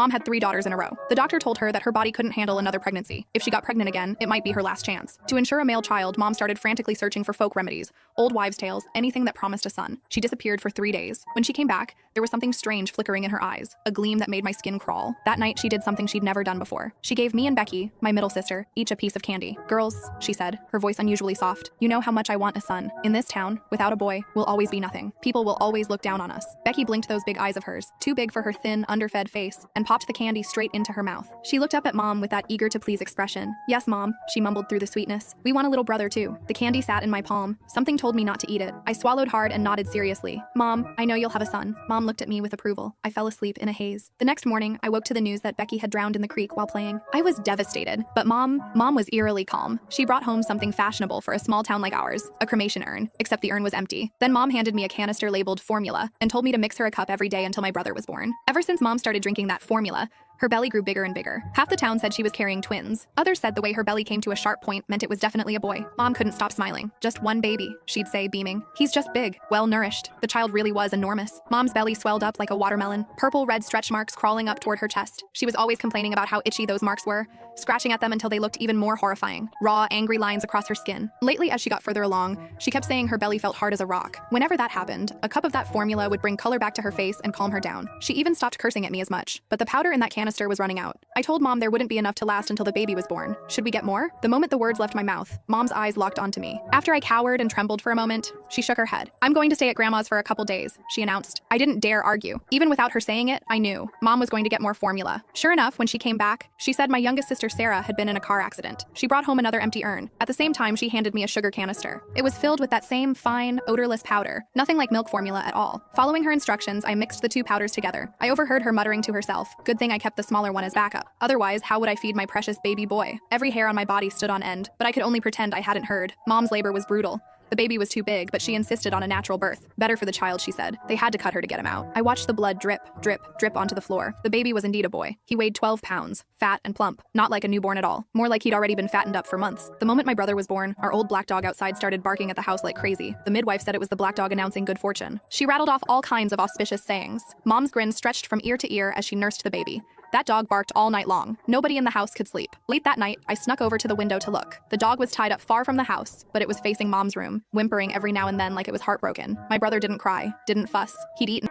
Mom had 3 daughters in a row. The doctor told her that her body couldn't handle another pregnancy. If she got pregnant again, it might be her last chance. To ensure a male child, Mom started frantically searching for folk remedies, old wives' tales, anything that promised a son. She disappeared for 3 days. When she came back, there was something strange flickering in her eyes, a gleam that made my skin crawl. That night, she did something she'd never done before. She gave me and Becky, my middle sister, each a piece of candy. "Girls," she said, her voice unusually soft, "you know how much I want a son. In this town, without a boy, we'll always be nothing. People will always look down on us." Becky blinked those big eyes of hers, too big for her thin, underfed face, and popped the candy straight into her mouth. She looked up at Mom with that eager-to-please expression. "Yes, Mom," she mumbled through the sweetness. "We want a little brother, too." The candy sat in my palm. Something told me not to eat it. I swallowed hard and nodded seriously. "Mom, I know you'll have a son." Mom looked at me with approval. I fell asleep in a haze. The next morning, I woke to the news that Becky had drowned in the creek while playing. I was devastated, but Mom was eerily calm. She brought home something fashionable for a small town like ours, a cremation urn, except the urn was empty. Then Mom handed me a canister labeled formula and told me to mix her a cup every day until my brother was born. Ever since Mom started drinking that formula, her belly grew bigger and bigger. Half the town said she was carrying twins. Others said the way her belly came to a sharp point meant it was definitely a boy. Mom couldn't stop smiling. "Just one baby," she'd say, beaming. "He's just big, well-nourished." The child really was enormous. Mom's belly swelled up like a watermelon, purple-red stretch marks crawling up toward her chest. She was always complaining about how itchy those marks were, scratching at them until they looked even more horrifying. Raw, angry lines across her skin. Lately, as she got further along, she kept saying her belly felt hard as a rock. Whenever that happened, a cup of that formula would bring color back to her face and calm her down. She even stopped cursing at me as much. But the powder in that canister was running out. I told Mom there wouldn't be enough to last until the baby was born. Should we get more? The moment the words left my mouth, Mom's eyes locked onto me. After I cowered and trembled for a moment, she shook her head. "I'm going to stay at Grandma's for a couple days," she announced. I didn't dare argue. Even without her saying it, I knew. Mom was going to get more formula. Sure enough, when she came back, she said my youngest sister Sarah had been in a car accident. She brought home another empty urn. At the same time, she handed me a sugar canister. It was filled with that same fine, odorless powder. Nothing like milk formula at all. Following her instructions, I mixed the 2 powders together. I overheard her muttering to herself, "Good thing I kept the smaller one as backup. Otherwise, how would I feed my precious baby boy?" Every hair on my body stood on end, but I could only pretend I hadn't heard. Mom's labor was brutal. The baby was too big, but she insisted on a natural birth. Better for the child, she said. They had to cut her to get him out. I watched the blood drip, drip, drip onto the floor. The baby was indeed a boy. He weighed 12 pounds, fat and plump, not like a newborn at all, more like he'd already been fattened up for months. The moment my brother was born, our old black dog outside started barking at the house like crazy. The midwife said it was the black dog announcing good fortune. She rattled off all kinds of auspicious sayings. Mom's grin stretched from ear to ear as she nursed the baby. That dog barked all night long. Nobody in the house could sleep. Late that night, I snuck over to the window to look. The dog was tied up far from the house, but it was facing Mom's room, whimpering every now and then like it was heartbroken. My brother didn't cry, didn't fuss. He'd eaten